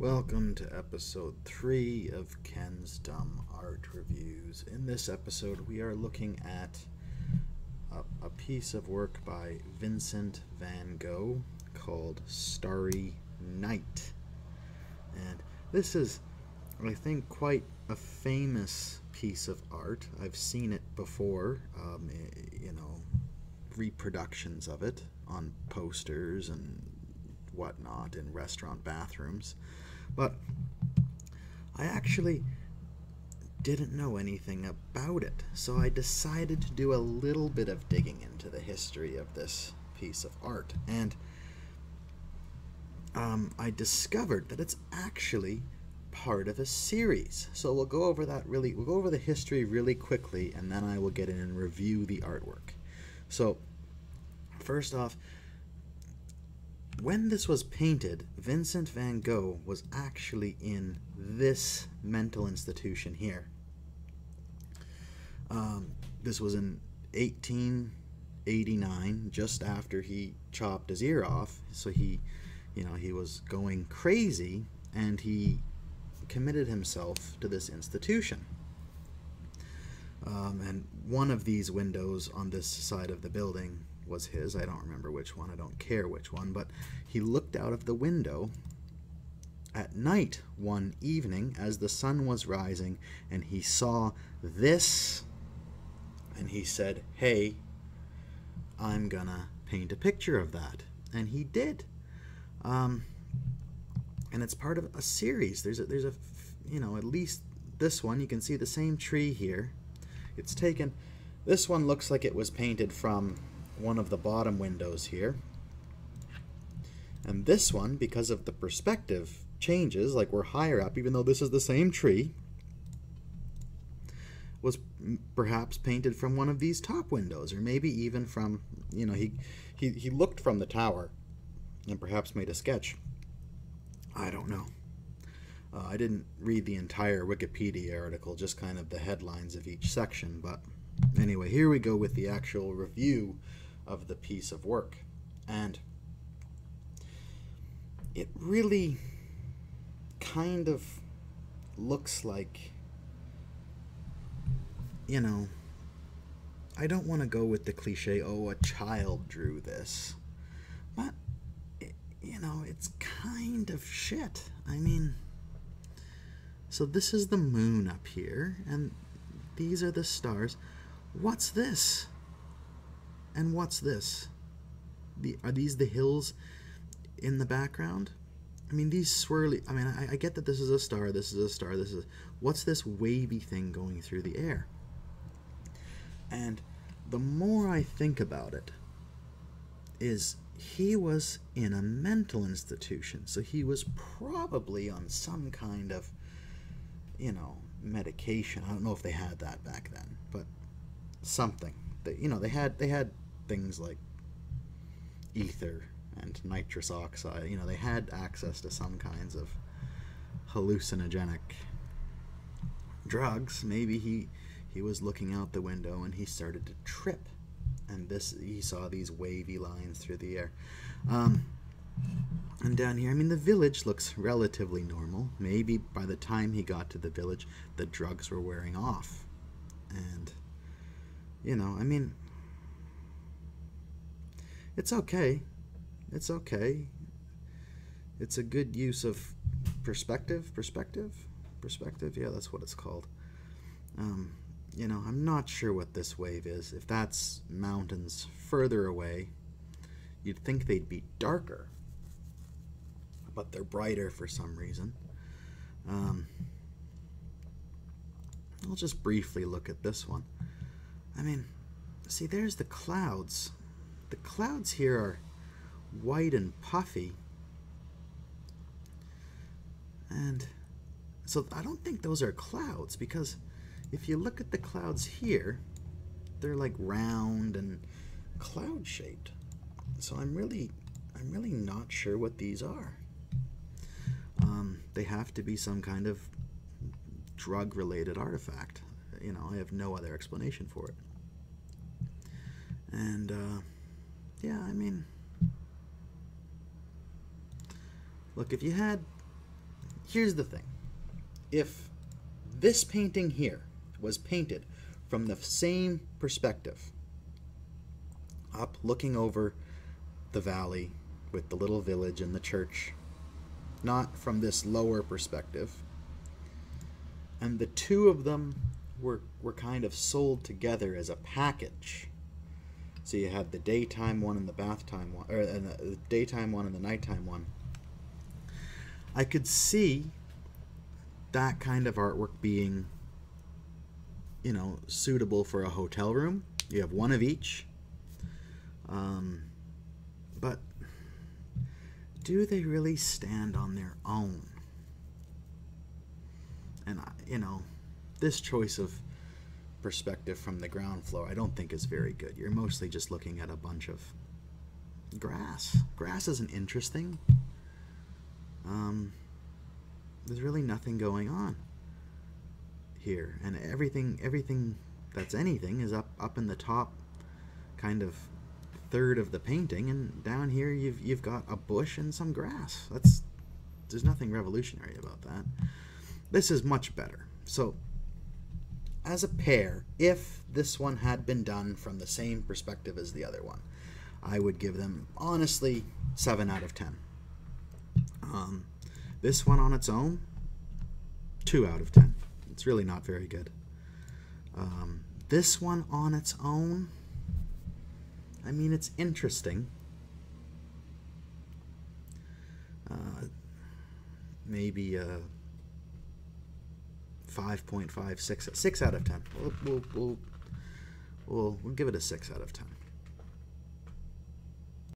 Welcome to episode 3 of Ken's Dumb Art Reviews. In this episode, we are looking at a piece of work by Vincent Van Gogh called Starry Night. And this is, I think, quite a famous piece of art. I've seen it before, reproductions of it on posters and whatnot in restaurant bathrooms. But I actually didn't know anything about it, so I decided to do a little bit of digging into the history of this piece of art, and I discovered that it's actually part of a series. So we'll go over the history really quickly, and then I will get in and review the artwork. So first off, when this was painted, Vincent Van Gogh was actually in this mental institution here. This was in 1889, just after he chopped his ear off. So he was going crazy, and he committed himself to this institution. And one of these windows on this side of the building was his. I don't remember which one. I don't care which one. But he looked out of the window at night one evening as the sun was rising, and he saw this, and he said, "Hey, I'm gonna paint a picture of that." And he did. And it's part of a series. There's a at least this one. You can see the same tree here. It's taken. This one looks like it was painted from one of the bottom windows here, and this one, because of the perspective changes, like we're higher up, even though this is the same tree, was perhaps painted from one of these top windows, or maybe even from, he looked from the tower and perhaps made a sketch. I don't know. I didn't read the entire Wikipedia article, just kind of the headlines of each section, but anyway, here we go with the actual review of the piece of work. And it really kind of looks like, I don't want to go with the cliche, oh, a child drew this, but it's kind of shit. I mean, so this is the moon up here, and these are the stars. What's this? And what's this? Are these the hills in the background? I mean, these swirly... I mean, I get that this is a star, this is a star, this is... What's this wavy thing going through the air? And the more I think about it, is he was in a mental institution, so he was probably on some kind of, medication. I don't know if they had that back then, but something. They had things like ether and nitrous oxide. They had access to some kinds of hallucinogenic drugs. Maybe he was looking out the window and he started to trip, and he saw these wavy lines through the air. And down here, I mean, the village looks relatively normal. Maybe by the time he got to the village, the drugs were wearing off. And, I mean, it's okay. It's okay. It's a good use of perspective. Yeah, that's what it's called. I'm not sure what this wave is. If that's mountains further away, you'd think they'd be darker, but they're brighter for some reason. I'll just briefly look at this one. I mean, see, there's the clouds. The clouds here are white and puffy. And so I don't think those are clouds, because if you look at the clouds here, they're like round and cloud-shaped. So I'm really not sure what these are. They have to be some kind of drug-related artifact. I have no other explanation for it. And, yeah, I mean, look, if you had here's the thing. If this painting here was painted from the same perspective, up looking over the valley with the little village and the church, not from this lower perspective, and the two of them were kind of sold together as a package. So you had the daytime one and the bath-time one, or the daytime one and the nighttime one. I could see that kind of artwork being, you know, suitable for a hotel room. You have one of each. But do they really stand on their own? And, you know, this choice of perspective from the ground floor I don't think is very good. You're mostly just looking at a bunch of grass. Grass isn't interesting. There's really nothing going on here, and everything that's anything is up in the top kind of third of the painting, and down here you've got a bush and some grass. There's nothing revolutionary about that. This is much better. So as a pair, if this one had been done from the same perspective as the other one, I would give them, honestly, 7 out of 10. This one on its own, 2 out of 10. It's really not very good. This one on its own, I mean, it's interesting. Maybe 5.5, 6 out of 10. We'll give it a 6 out of 10.